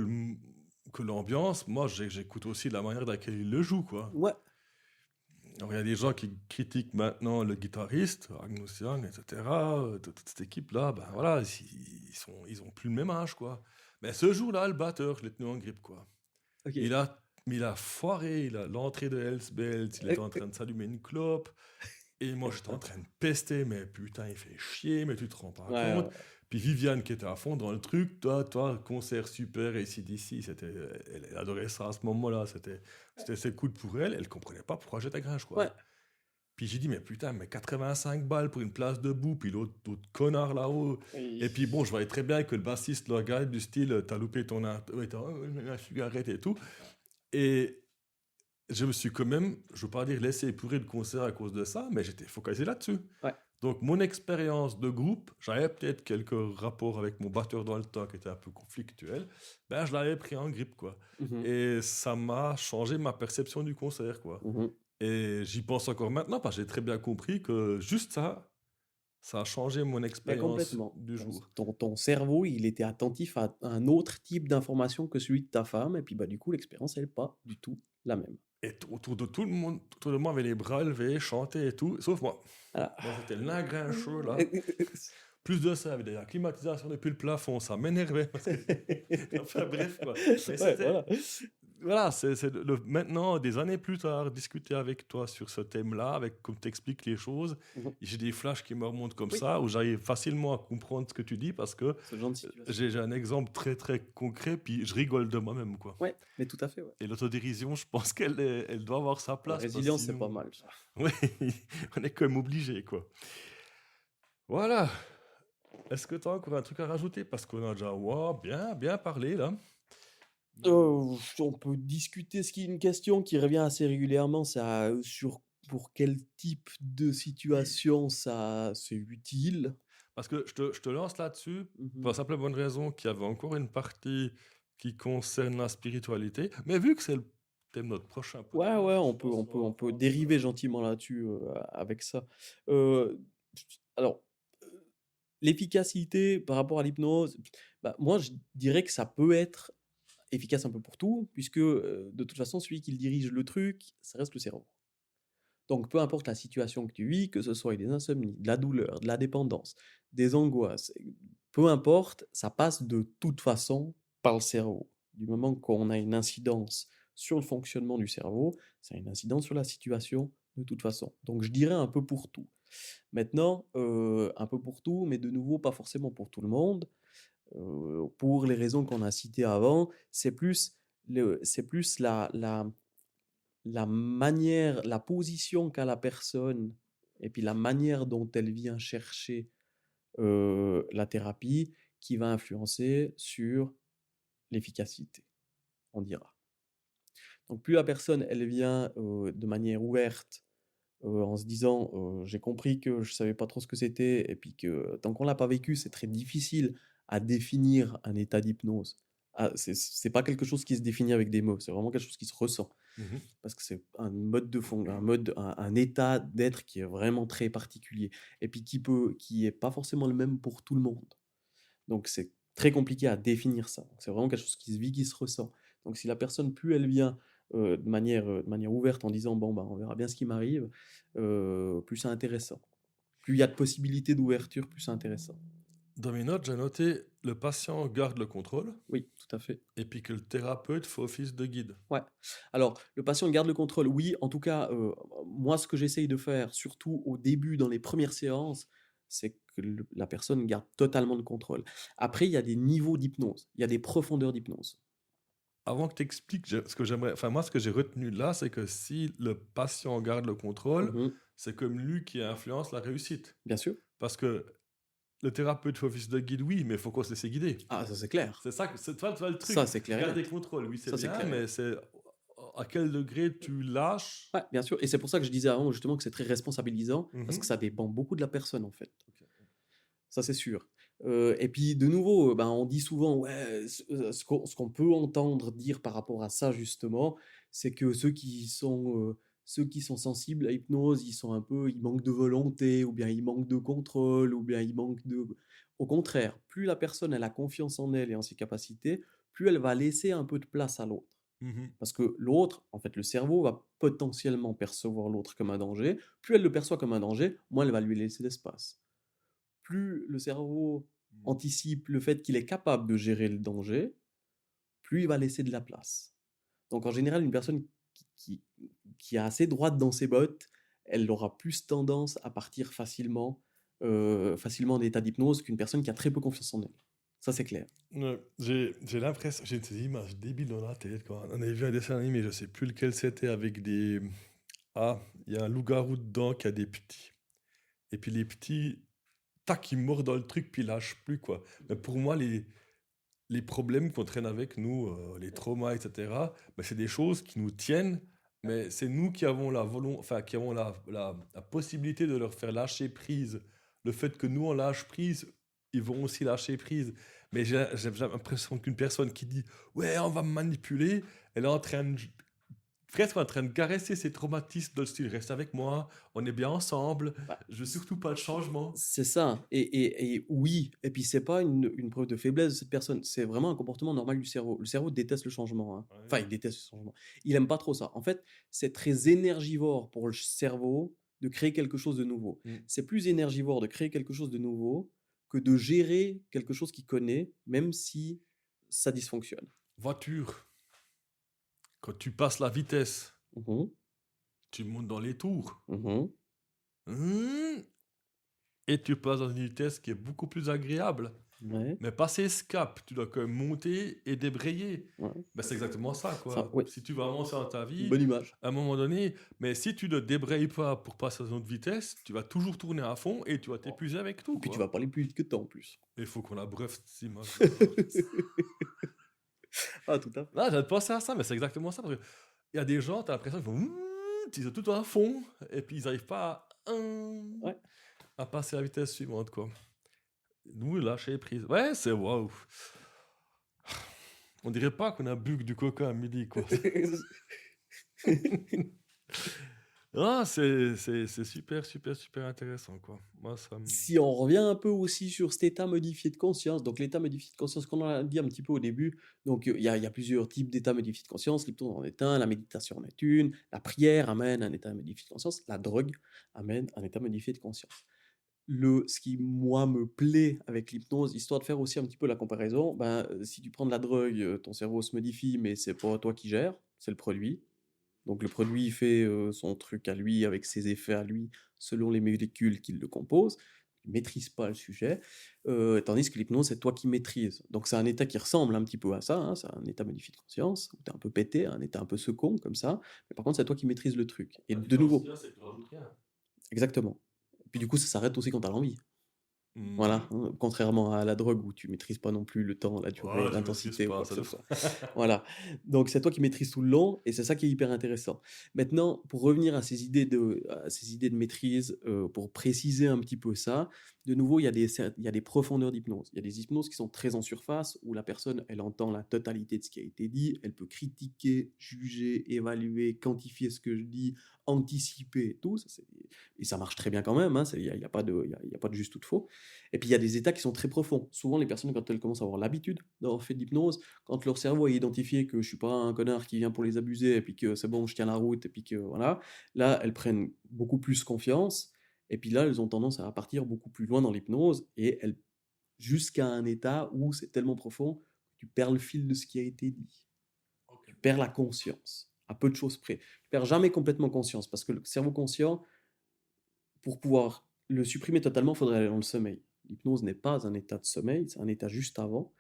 l'ambiance. Moi, j'écoute aussi la manière dans laquelle il le joue, quoi. Ouais, Alors, il y a des gens qui critiquent maintenant le guitariste, Magnus Young, etc. Toute cette équipe-là, ben voilà, ils ont plus le même âge, quoi. Mais ce jour-là, le batteur, je l'ai tenu en grippe, quoi. ok. Il a foiré, l'entrée de Hells Bells, il était en train de s'allumer une clope. Et moi, j'étais en train de pester, mais putain, il fait chier, mais tu te rends pas Ouais, compte. ouais. Puis Viviane qui était à fond dans le truc, toi, concert super, AC/DC, elle adorait ça à ce moment-là, c'est cool pour elle, elle comprenait pas pourquoi j'étais grinche, quoi. Ouais. Puis j'ai dit, mais putain, mais 85 balles pour une place debout, puis l'autre connard là-haut. Et puis bon, je voyais très bien que le bassiste le regarde du style, t'as loupé ton la cigarette et tout. Et je me suis quand même, je veux pas dire laissé pourrir le concert à cause de ça, mais j'étais focalisé là-dessus. Ouais. Donc mon expérience de groupe, j'avais peut-être quelques rapports avec mon batteur dans le temps qui était un peu conflictuel, ben je l'avais pris en grippe, quoi. Mhm. Et ça m'a changé ma perception du concert, quoi. Mhm. Et j'y pense encore maintenant parce que j'ai très bien compris que juste ça a changé mon Mais expérience complètement. du jour. Ton cerveau, il était attentif à un autre type d'information que celui de ta femme, et puis bah, du coup, l'expérience, elle n'est pas du tout la même. Et autour de tout le monde, tout le monde avait les bras levés, chantait et tout, sauf moi. Voilà. Moi, j'étais le grincheux, là. Plus de ça, avec la climatisation depuis le plafond, ça m'énervait. Enfin, bref, quoi. Mais Ouais, c'était... voilà. Voilà, maintenant, des années plus tard, discuter avec toi sur ce thème-là, avec comme tu expliques les choses, Mhm. j'ai des flashs qui me remontent comme Oui. ça, où j'arrive facilement à comprendre ce que tu dis, parce que Ce genre de situation. j'ai un exemple très, très concret, puis je rigole de moi-même, quoi. Ouais, mais tout à fait, ouais. Et l'autodérision, je pense elle doit avoir sa La place. parce que résilience, c'est sinon- pas mal, ça. Oui, on est quand même obligé, quoi. Voilà. Est-ce que tu as encore un truc à rajouter? Parce qu'on a déjà bien parlé, là. On peut discuter ce qui est une question qui revient assez régulièrement, ça, sur pour quel type de situation ça c'est utile. Parce que je te lance là-dessus pour Mhm. la simple et bonne raison qu'il y avait encore une partie qui concerne la spiritualité. Mais vu que c'est le thème de notre prochain Ouais, podcast, ouais, je pense qu'on va on peut prendre dériver ça. gentiment là-dessus avec ça. Euh, alors, euh, l'efficacité par rapport à l'hypnose, bah, moi je dirais que ça peut être efficace un peu pour tout, puisque de toute façon, celui qui dirige le truc, ça reste le cerveau. Donc, peu importe la situation que tu vis, que ce soit des insomnies, de la douleur, de la dépendance, des angoisses, peu importe, ça passe de toute façon par le cerveau. Du moment qu'on a une incidence sur le fonctionnement du cerveau, ça a une incidence sur la situation de toute façon. Donc, je dirais un peu pour tout. Maintenant, un peu pour tout, mais de nouveau, pas forcément pour tout le monde. Pour les raisons qu'on a citées avant, c'est plus la manière, la position qu'a la personne et puis la manière dont elle vient chercher la thérapie qui va influencer sur l'efficacité, on dira. Donc plus la personne, elle vient de manière ouverte, en se disant j'ai compris que je savais pas trop ce que c'était et puis que tant qu'on l'a pas vécu, c'est très difficile à définir un état d'hypnose. Ah, c'est pas quelque chose qui se définit avec des mots, c'est vraiment quelque chose qui se ressent. Mhm. Parce que c'est un mode de fond, un état d'être qui est vraiment très particulier et puis qui est pas forcément le même pour tout le monde. Donc c'est très compliqué à définir ça. Donc, c'est vraiment quelque chose qui se vit, qui se ressent. Donc si la personne, plus elle vient de manière ouverte en disant bon, bah, on verra bien ce qui m'arrive, plus c'est intéressant. Plus il y a de possibilités d'ouverture, plus c'est intéressant. Dans mes notes, j'ai noté le patient garde le contrôle Oui, tout à fait. et puis que le thérapeute fait office de guide. Ouais. Alors, le patient garde le contrôle, oui. En tout cas, moi, ce que j'essaye de faire, surtout au début, dans les premières séances, c'est que la personne garde totalement le contrôle. Après, il y a des niveaux d'hypnose, il y a des profondeurs d'hypnose. Avant que tu expliques ce que j'aimerais, enfin moi ce que j'ai retenu là, c'est que si le patient garde le contrôle, Mhm. c'est comme lui qui influence la réussite. Bien sûr. Parce que le thérapeute fait office de guide, oui, mais il faut qu'on se laisse guider. Ah, ça c'est clair. C'est ça, c'est toi le truc. Ça, c'est clair et Garder net. contrôle, oui, c'est Ça, c'est bien, clair et mais net. c'est à quel degré tu lâches. Ouais, bien sûr. Et c'est pour ça que je disais avant, justement, que c'est très responsabilisant, parce que Mhm. ça dépend beaucoup de la personne, en fait. Ok. Ça, c'est sûr. Et puis, de nouveau, ben, on dit souvent, ouais, ce qu'on peut entendre dire par rapport à ça, justement, c'est que ceux qui sont sensibles à l'hypnose, ils manquent de volonté, ou bien ils manquent de contrôle, ou bien ils manquent de... Au contraire, plus la personne, elle a confiance en elle et en ses capacités, plus elle va laisser un peu de place à l'autre. Mhm. Parce que l'autre, en fait, le cerveau va potentiellement percevoir l'autre comme un danger. Plus elle le perçoit comme un danger, moins elle va lui laisser d'espace. Plus le cerveau anticipe le fait qu'il est capable de gérer le danger, plus il va laisser de la place. Donc en général, une personne qui, qui a assez droite dans ses bottes, elle aura plus tendance à partir facilement d'état d'hypnose qu'une personne qui a très peu confiance en elle. Ça, c'est clair. Ouais, j'ai l'impression, j'ai ces images débiles dans la tête. Quand on avait vu un dessin animé, je sais plus lequel c'était, avec des. Ah, il y a un loup-garou dedans qui a des petits. Et puis les petits, tac, ils mordent dans le truc, puis ils lâchent plus, quoi. Mais pour moi, les problèmes qu'on traîne avec nous, les traumas, etc., ben, c'est des choses qui nous tiennent, mais c'est nous qui avons enfin, qui avons la possibilité de leur faire lâcher prise. Le fait que nous, on lâche prise, ils vont aussi lâcher prise. Mais j'ai l'impression qu'une personne qui dit « Ouais, on va me manipuler », elle est presque en train de caresser ses traumatismes dans le style « Reste avec moi, on est bien ensemble, Bah, je veux surtout pas de changement. » c'est ça. Et oui, et puis c'est pas une preuve de faiblesse de cette personne, c'est vraiment un comportement normal du cerveau. Le cerveau déteste le changement, hein. Enfin, il déteste le changement. Il aime pas trop ça. En fait, c'est très énergivore pour le cerveau de créer quelque chose de nouveau. Mm. C'est plus énergivore de créer quelque chose de nouveau que de gérer quelque chose qu'il connaît, même si ça dysfonctionne. Voiture, quand tu passes la vitesse, Mhm, tu montes dans les tours. mhm, Et tu passes dans une vitesse qui est beaucoup plus agréable. ouais, Mais passer ce cap, tu dois quand même monter et débrayer. ouais. Ben, c'est exactement ça, quoi. Ça, oui, Si tu veux avancer dans ta une vie, bonne image. à un moment donné, mais si tu ne débrayes pas pour passer à une autre vitesse, tu vas toujours tourner à fond et tu vas t'épuiser avec tout, Et puis tu quoi. vas parler plus vite que toi en plus. Il faut qu'on la bref, cette image. Ah, tout à fait. Là, j'avais pensé à ça, mais c'est exactement ça. Parce que il y a des gens, tu as l'impression qu'ils vont... Ils sont tout à fond, et puis ils n'arrivent pas Ouais. à passer à la vitesse suivante, quoi. nous lâcher prise. Ouais, c'est waouh. On dirait pas qu'on a bu que du coca à midi, quoi. Ah, c'est super, super, super intéressant, quoi. Moi, ça me... Si on revient un peu aussi sur cet état modifié de conscience, donc l'état modifié de conscience qu'on a dit un petit peu au début, donc il y a plusieurs types d'états modifiés de conscience, l'hypnose en est un, la méditation en est une, la prière amène un état modifié de conscience, la drogue amène un état modifié de conscience. Ce qui, moi, me plaît avec l'hypnose, histoire de faire aussi un petit peu la comparaison, ben, si tu prends de la drogue, ton cerveau se modifie, mais c'est pas toi qui gères, c'est le produit. Donc le produit fait son truc à lui, avec ses effets à lui, selon les molécules qui le composent. Tu ne maîtrises pas le sujet, tandis que l'hypnose, c'est toi qui maîtrises. Donc c'est un état qui ressemble un petit peu à ça, hein, c'est un état modifié de conscience, où tu es un peu pété, un état un peu second, comme ça, mais par contre, c'est toi qui maîtrises le truc. Et de nouveau, c'est que tu rajoutes rien. exactement. Et puis du coup, ça s'arrête aussi quand tu as l'envie. Mhm. Voilà, hein, contrairement à la drogue où tu maîtrises pas non plus le temps, la durée, Ouais, tu maîtrises l'intensité ou pas, quoi que ça ce doit- soit. Voilà. Donc c'est toi qui maîtrises tout le long et c'est ça qui est hyper intéressant. Maintenant, pour revenir à ces idées de maîtrise, pour préciser un petit peu ça, de nouveau, il y a des profondeurs d'hypnose. Il y a des hypnoses qui sont très en surface où la personne, elle entend la totalité de ce qui a été dit, elle peut critiquer, juger, évaluer, quantifier ce que je dis, anticiper, tout. Et ça marche très bien quand même, hein, il y a pas de juste ou de faux. Et puis il y a des états qui sont très profonds. Souvent, les personnes, quand elles commencent à avoir l'habitude d'avoir fait de l'hypnose, quand leur cerveau a identifié que je suis pas un connard qui vient pour les abuser, et puis que c'est bon, je tiens la route, et puis que voilà, là, elles prennent beaucoup plus confiance, et puis là, elles ont tendance à partir beaucoup plus loin dans l'hypnose, et elles, jusqu'à un état où c'est tellement profond que tu perds le fil de ce qui a été dit. Tu perds la conscience, à peu de choses près. Tu perds jamais complètement conscience, parce que le cerveau conscient, pour pouvoir le supprimer totalement, il faudrait aller dans le sommeil. L'hypnose n'est pas un état de sommeil, c'est un état juste avant.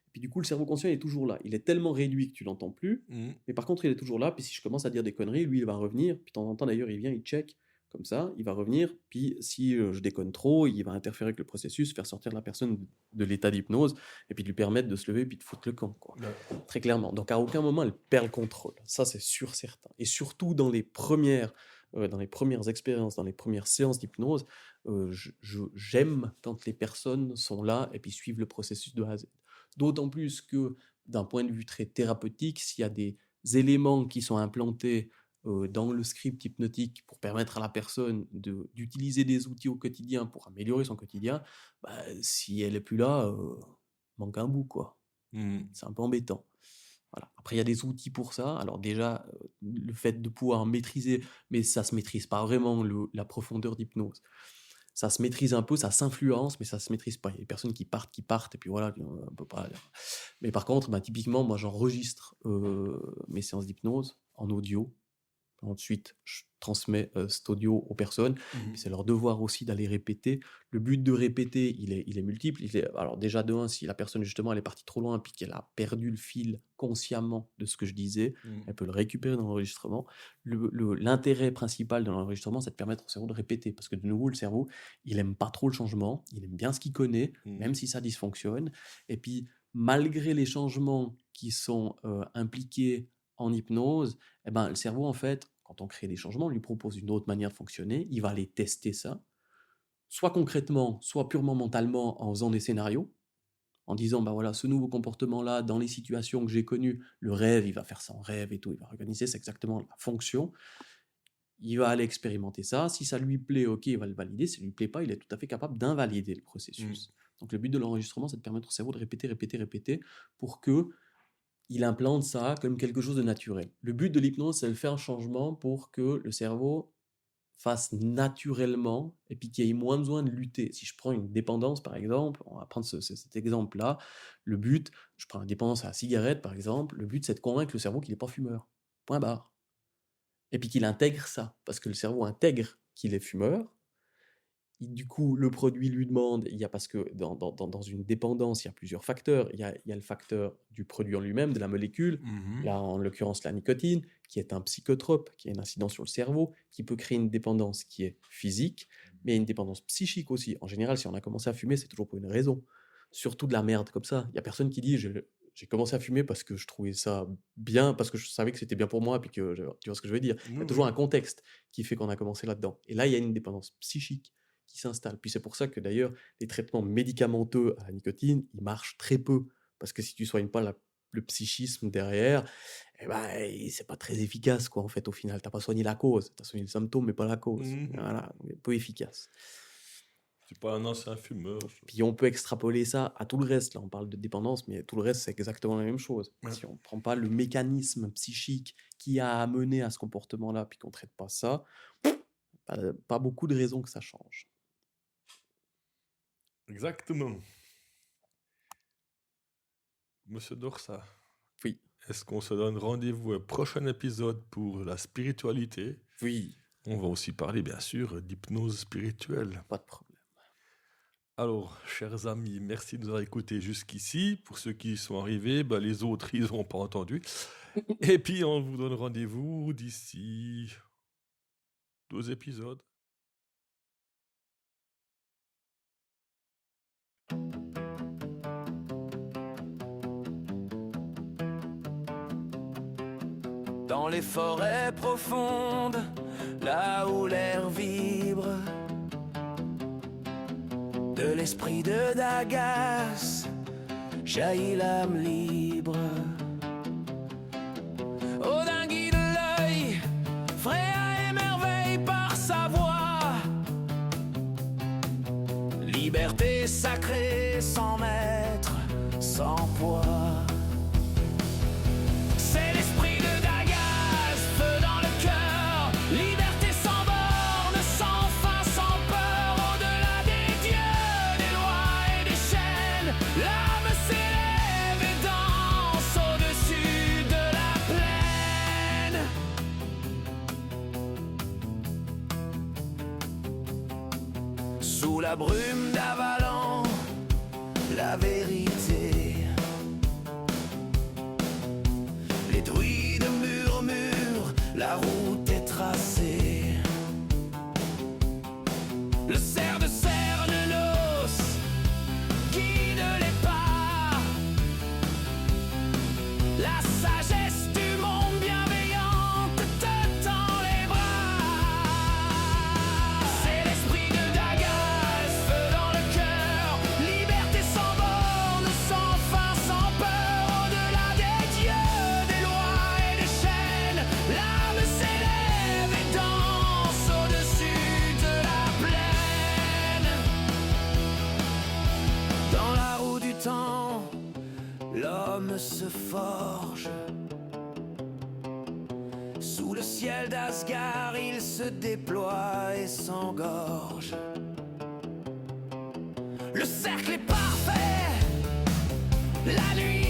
Et puis du coup, le cerveau conscient il est toujours là. Il est tellement réduit que tu l'entends plus, Mhm. mais par contre, il est toujours là. Puis si je commence à dire des conneries, lui, il va revenir. Puis de temps en temps, d'ailleurs, il vient, il check comme ça, il va revenir. Puis si je déconne trop, il va interférer avec le processus, faire sortir la personne de l'état d'hypnose, et puis de lui permettre de se lever, puis de foutre le camp, quoi. Ouais. Très clairement. Donc à aucun moment, elle perd le contrôle. Ça, c'est sûr, certain. Et surtout dans les premières expériences, dans les premières séances d'hypnose, j'aime quand les personnes sont là et puis suivent le processus de A à Z. D'autant plus que, d'un point de vue très thérapeutique, s'il y a des éléments qui sont implantés dans le script hypnotique pour permettre à la personne d'utiliser des outils au quotidien pour améliorer son quotidien, bah, si elle n'est plus là, manque un bout, quoi. Mhm. C'est un peu embêtant. Voilà. Après, il y a des outils pour ça. Alors déjà, le fait de pouvoir maîtriser, mais ça se maîtrise pas vraiment la profondeur d'hypnose. Ça se maîtrise un peu, ça s'influence, mais ça se maîtrise pas. Il y a des personnes qui partent, et puis voilà, on peut pas. Mais par contre, bah, typiquement, moi, j'enregistre mes séances d'hypnose en audio. Ensuite, je transmets cet audio aux personnes. Mhm. Puis c'est leur devoir aussi d'aller répéter. Le but de répéter, il est multiple. Alors déjà, de un, si la personne, justement, elle est partie trop loin, puis qu'elle a perdu le fil consciemment de ce que je disais, Mhm. elle peut le récupérer dans l'enregistrement. L'intérêt principal de l'enregistrement, c'est de permettre au cerveau de répéter. Parce que de nouveau, le cerveau, il aime pas trop le changement. Il aime bien ce qu'il connaît, Mhm. même si ça dysfonctionne. Et puis, malgré les changements qui sont impliqués en hypnose, eh ben, le cerveau, en fait, quand on crée des changements, on lui propose une autre manière de fonctionner, il va aller tester ça, soit concrètement, soit purement mentalement en faisant des scénarios, en disant, bah voilà, ce nouveau comportement-là, dans les situations que j'ai connues, le rêve, il va faire ça en rêve et tout, il va organiser, c'est exactement la fonction, il va aller expérimenter ça, si ça lui plaît, ok, il va le valider, si ça lui plaît pas, il est tout à fait capable d'invalider le processus. Donc le but de l'enregistrement, c'est de permettre au cerveau de répéter, répéter, répéter, pour que il implante ça comme quelque chose de naturel. Le but de l'hypnose, c'est de faire un changement pour que le cerveau fasse naturellement et puis qu'il y ait moins besoin de lutter. Si je prends une dépendance, par exemple, on va prendre cet exemple-là, le but, je prends une dépendance à la cigarette, par exemple, le but, c'est de convaincre le cerveau qu'il n'est pas fumeur. Point barre. Et puis qu'il intègre ça, parce que le cerveau intègre qu'il est fumeur, du coup, le produit lui demande, parce que dans une dépendance, il y a plusieurs facteurs. Il y a le facteur du produit en lui-même, de la molécule, Mhm. là en l'occurrence la nicotine, qui est un psychotrope, qui a une incidence sur le cerveau, qui peut créer une dépendance qui est physique, mais une dépendance psychique aussi. En général, si on a commencé à fumer, c'est toujours pour une raison. Surtout de la merde comme ça. Il n'y a personne qui dit j'ai commencé à fumer parce que je trouvais ça bien, parce que je savais que c'était bien pour moi, puis tu vois ce que je veux dire. Il y Oui, a toujours oui. un contexte qui fait qu'on a commencé là-dedans. Et là, il y a une dépendance psychique qui s'installe. Puis c'est pour ça que d'ailleurs, les traitements médicamenteux à la nicotine, ils marchent très peu. Parce que si tu soignes pas le psychisme derrière, eh ben, c'est pas très efficace, quoi, en fait, au final. T'as pas soigné la cause. T'as soigné le symptôme, mais pas la cause. Mhm. Voilà, peu efficace. C'est pas un ancien fumeur. Puis on peut extrapoler ça à tout le reste. Là, on parle de dépendance, mais tout le reste, c'est exactement la même chose. Ouais. Si on ne prend pas le mécanisme psychique qui a amené à ce comportement-là, puis qu'on ne traite pas ça, pas beaucoup de raisons que ça change. Exactement. Monsieur Dorsa, Oui, est-ce qu'on se donne rendez-vous au prochain épisode pour la spiritualité? oui, On va aussi parler, bien sûr, d'hypnose spirituelle. pas de problème. Alors, chers amis, merci de nous avoir écoutés jusqu'ici. Pour ceux qui sont arrivés, les autres, ils n'ont pas entendu. Et puis, on vous donne rendez-vous d'ici 2 épisodes. Dans les forêts profondes, là où l'air vibre, de l'esprit de Dagas jaillit l'âme libre. Odin guide l'œil, Freya émerveille par sa voix. Liberté sacrée, sans maître, sans poids. C'est l'esprit de Dagas, feu dans le cœur, liberté sans borne, sans fin, sans peur, au-delà des dieux, des lois et des chaînes. L'âme s'élève et danse au-dessus de la plaine. Sous la brume d'Avalan, la vérité. Les druides murmurent, la route est tracée. Le cerf de Cernelos guide les pas. La sagesse du monde bienveillante te tend les bras. C'est l'esprit de Dagas, feu dans le cœur, liberté sans borne, sans fin, sans peur, au-delà des dieux, des lois et des chaînes. L'âme s'élève et danse au-dessus de la plaine. Dans la roue du temps, l'homme se forge. Sous le ciel d'Asgard, il se déploie et s'engorge. Le cercle est parfait, la nuit